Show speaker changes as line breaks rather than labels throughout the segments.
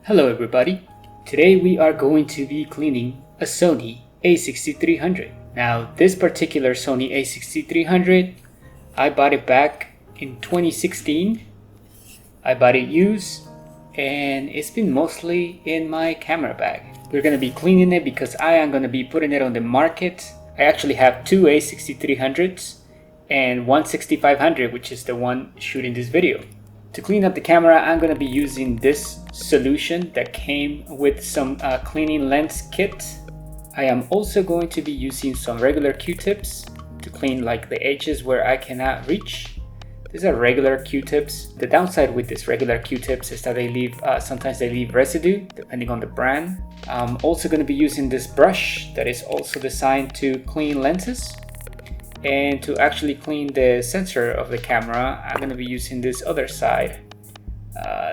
Hello everybody, today we are going to be cleaning a Sony a6300. Now this particular Sony a6300, I bought it back in 2016. I bought it used and it's been mostly in my camera bag. We're going to be cleaning it because I am going to be putting it on the market. I actually have two a6300s and one 6500, which is the one shooting this video. To clean up the camera, I'm going to be using this solution that came with some cleaning lens kit. I am also going to be using some regular Q-tips to clean like the edges where I cannot reach. These are regular Q-tips. The downside with these regular Q-tips is that they leave, sometimes they leave residue depending on the brand. I'm also going to be using this brush that is also designed to clean lenses. And to actually clean the sensor of the camera, I'm going to be using this other side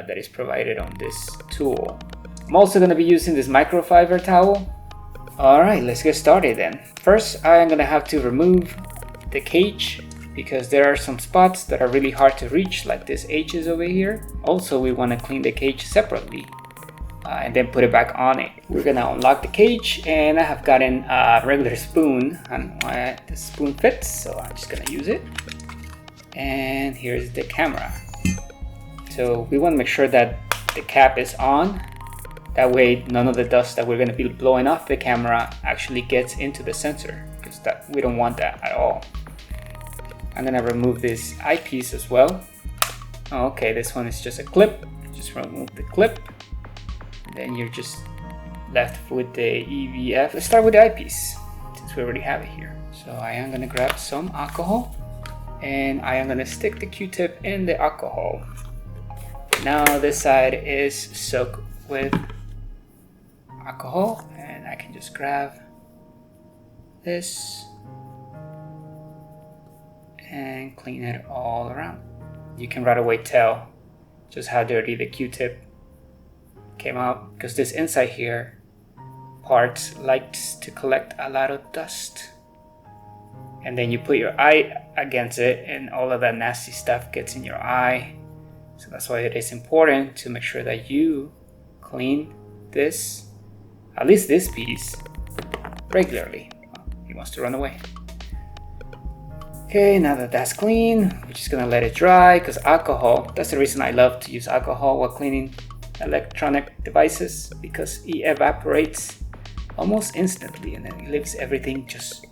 that is provided on this tool. I'm also going to be using this microfiber towel. Alright, let's get started then. First, I am going to have to remove the cage because there are some spots that are really hard to reach, like this edges over here. Also, we want to clean the cage separately. And then put it back on it. We're gonna unlock the cage, and I have gotten a regular spoon and the spoon fits, so I'm just gonna use it. And here's the camera. So we want to make sure that the cap is on. That way none of the dust that we're gonna be blowing off the camera actually gets into the sensor, because we don't want that at all. I'm gonna remove this eyepiece as well. Okay, this one is just a clip. Just remove the clip. Then you're just left with the EVF. Let's start with the eyepiece since we already have it here. So I am going to grab some alcohol and I am going to stick the Q-tip in the alcohol. Now this side is soaked with alcohol and I can just grab this and clean it all around. You can right away tell just how dirty the Q-tip came out, because this inside here part likes to collect a lot of dust, and then you put your eye against it and all of that nasty stuff gets in your eye. So that's why it is important to make sure that you clean this, at least this piece, regularly. He wants to run away. Okay, now that that's clean, we're just gonna let it dry, because alcohol, that's the reason I love to use alcohol while cleaning electronic devices, because it evaporates almost instantly and then it leaves everything just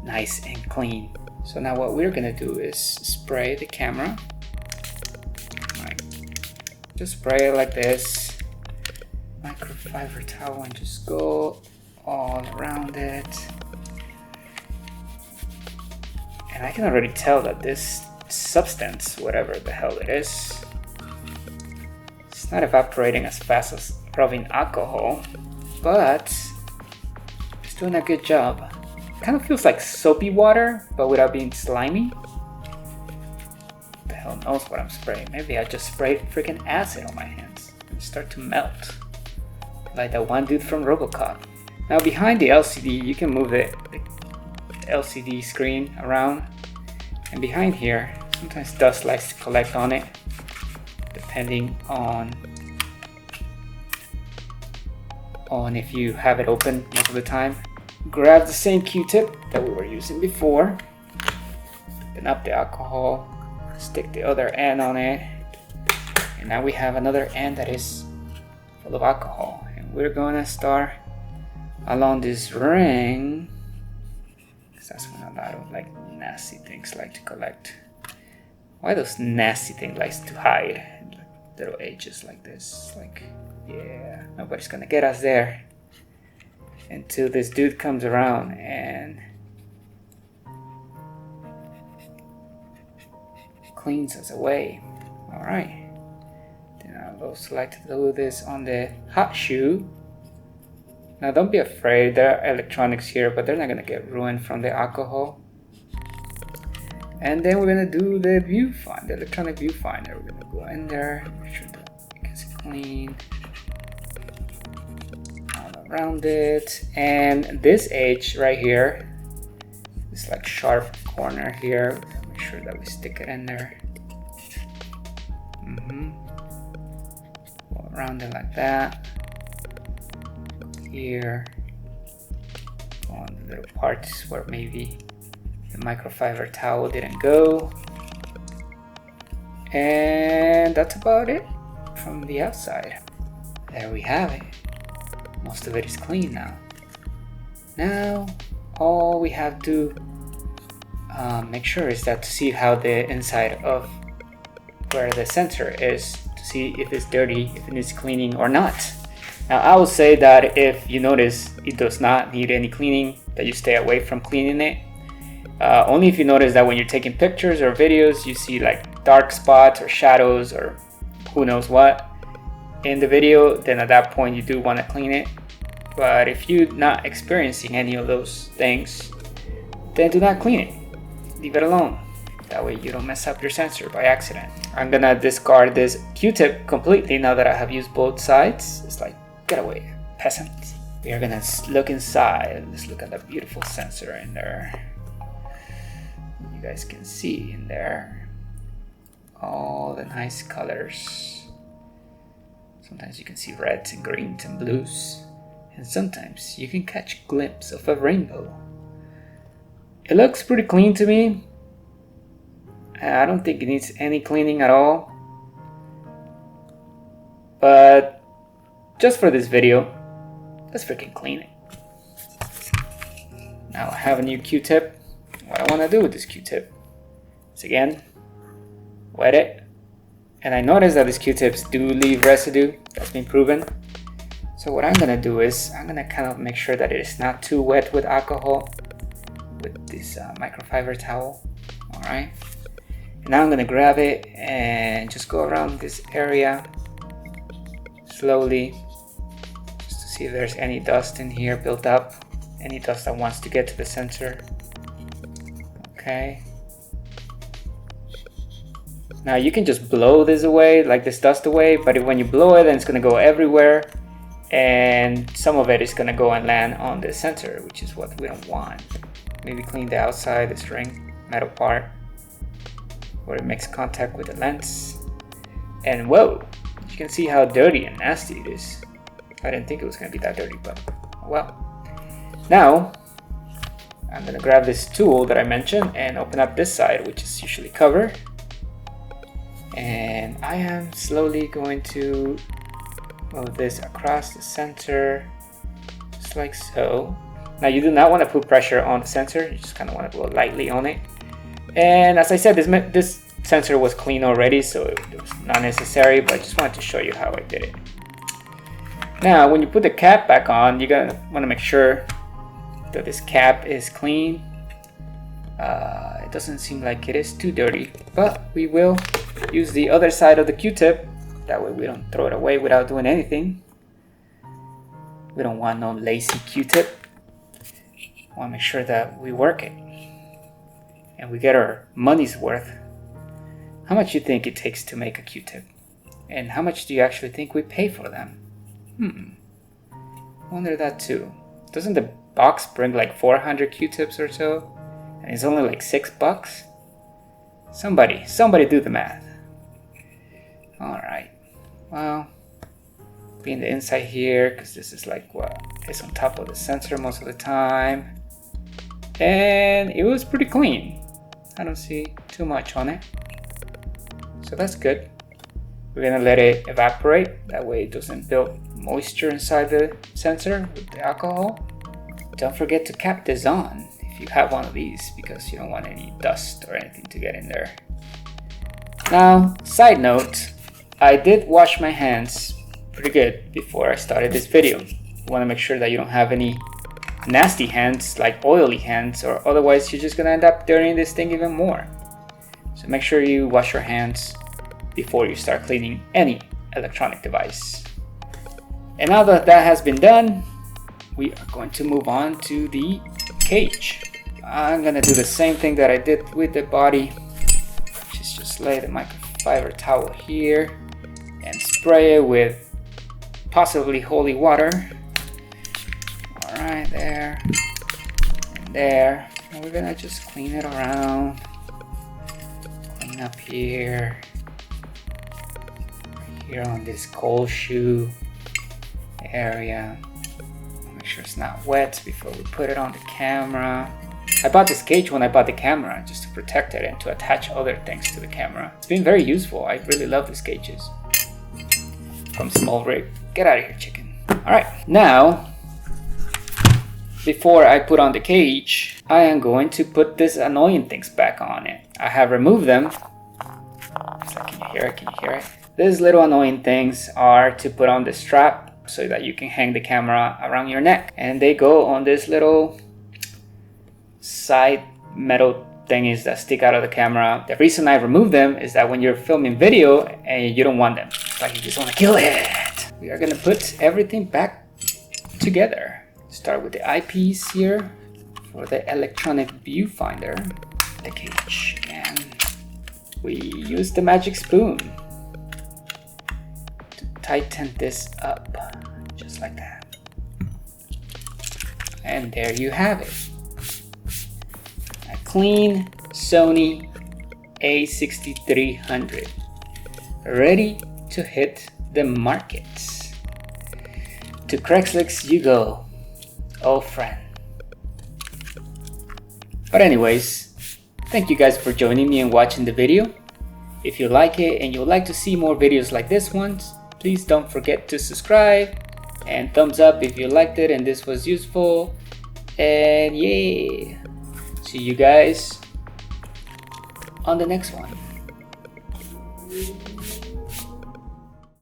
nice and clean. So now what we're gonna do is spray the camera. Just spray it like this, microfiber towel, and just go all around it. And I can already tell that this substance, whatever the hell it is, it's not evaporating as fast as rubbing alcohol, but it's doing a good job. It kind of feels like soapy water, but without being slimy. The hell knows what I'm spraying. Maybe I just sprayed freaking acid on my hands and start to melt, like that one dude from RoboCop. Now behind the LCD, you can move the LCD screen around, and behind here, sometimes dust likes to collect on it. Depending on if you have it open most of the time. Grab the same Q-tip that we were using before, open up the alcohol, stick the other end on it, and now we have another end that is full of alcohol, and we're gonna start along this ring, because that's when a lot of like nasty things like to collect. Why those nasty things like to hide? Little edges like this, like, yeah, nobody's gonna get us there until this dude comes around and cleans us away. All right, then I also like to do this on the hot shoe. Now don't be afraid, there are electronics here, but they're not gonna get ruined from the alcohol. And then we're gonna do the viewfinder, the electronic viewfinder. We're gonna go in there, make sure that it gets clean all around it. And this edge right here, this like sharp corner here, make sure that we stick it in there. All around it like that. Here, on the little parts where maybe the microfiber towel didn't go. And that's about it from the outside. There we have it. Most of it is clean now. Now, all we have to make sure is that to see how the inside of where the sensor is, to see if it's dirty, if it needs cleaning or not. Now, I will say that if you notice it does not need any cleaning, that you stay away from cleaning it. Only if you notice that when you're taking pictures or videos, you see like dark spots or shadows or who knows what in the video, then at that point you do want to clean it. But if you're not experiencing any of those things, then do not clean it. Leave it alone. That way you don't mess up your sensor by accident. I'm gonna discard this Q-tip completely now that I have used both sides. It's like, get away, peasants. We are gonna look inside. Let's look at the beautiful sensor in there. You guys can see in there all the nice colors. Sometimes you can see reds and greens and blues. And sometimes you can catch a glimpse of a rainbow. It looks pretty clean to me. I don't think it needs any cleaning at all. But just for this video, let's freaking clean it. Now I have a new Q-tip. What I want to do with this Q-tip is again, wet it. And I noticed that these Q-tips do leave residue. That's been proven. So what I'm going to do is I'm going to kind of make sure that it is not too wet with alcohol with this microfiber towel. Alright. And now I'm going to grab it and just go around this area slowly just to see if there's any dust in here built up. Any dust that wants to get to the sensor. Okay. Now you can just blow this away, like this dust away, but when you blow it, then it's going to go everywhere. And some of it is going to go and land on the sensor, which is what we don't want. Maybe clean the outside, this ring metal part where it makes contact with the lens. And whoa, you can see how dirty and nasty it is. I didn't think it was going to be that dirty, but well. Now I'm going to grab this tool that I mentioned and open up this side, which is usually covered. And I am slowly going to move this across the sensor, just like so. Now you do not want to put pressure on the sensor, you just kind of want to blow lightly on it. And as I said, this sensor was clean already, so it was not necessary, but I just wanted to show you how I did it. Now when you put the cap back on, you're gonna want to make sure that this cap is clean. It doesn't seem like it is too dirty, but we will use the other side of the Q-tip. That way we don't throw it away without doing anything. We don't want no lazy Q-tip. We want to make sure that we work it and we get our money's worth. How much do you think it takes to make a Q-tip? And how much do you actually think we pay for them? Wonder that too. Doesn't the box bring like 400 Q-tips or so? And it's only like $6? Somebody do the math. Alright, well, clean the inside here because this is like what is on top of the sensor most of the time. And it was pretty clean. I don't see too much on it. So that's good. We're gonna let it evaporate. That way it doesn't build moisture inside the sensor with the alcohol. Don't forget to cap this on if you have one of these because you don't want any dust or anything to get in there. Now, side note, I did wash my hands pretty good before I started this video. You want to make sure that you don't have any nasty hands like oily hands, or otherwise you're just gonna end up dirtying this thing even more. So make sure you wash your hands before you start cleaning any electronic device. And now that that has been done, we are going to move on to the cage. I'm gonna do the same thing that I did with the body, which is just lay the microfiber towel here and spray it with possibly holy water. Alright, there and there. And we're gonna just clean it around. Clean up here. here on this cold shoe area. Make sure it's not wet before we put it on the camera. I bought this cage when I bought the camera just to protect it and to attach other things to the camera. It's been very useful. I really love these cages. From Small Rig. Get out of here, chicken. Alright, now, before I put on the cage, I am going to put this annoying things back on it. I have removed them. Can you hear it? Can you hear it? These little annoying things are to put on the strap so that you can hang the camera around your neck. And they go on this little side metal thingies that stick out of the camera. The reason I removed them is that when you're filming video and you don't want them, it's like you just want to kill it. We are gonna put everything back together. Start with the eyepiece here for the electronic viewfinder, the cage, and we use the magic spoon to tighten this up, just like that. And there you have it. Clean Sony a6300, ready to hit the markets. To Craigslist you go, old friend. But anyways, thank you guys for joining me and watching the video. If you like it and you would like to see more videos like this one, please don't forget to subscribe and thumbs up if you liked it and this was useful. And yeah, see you guys on the next one.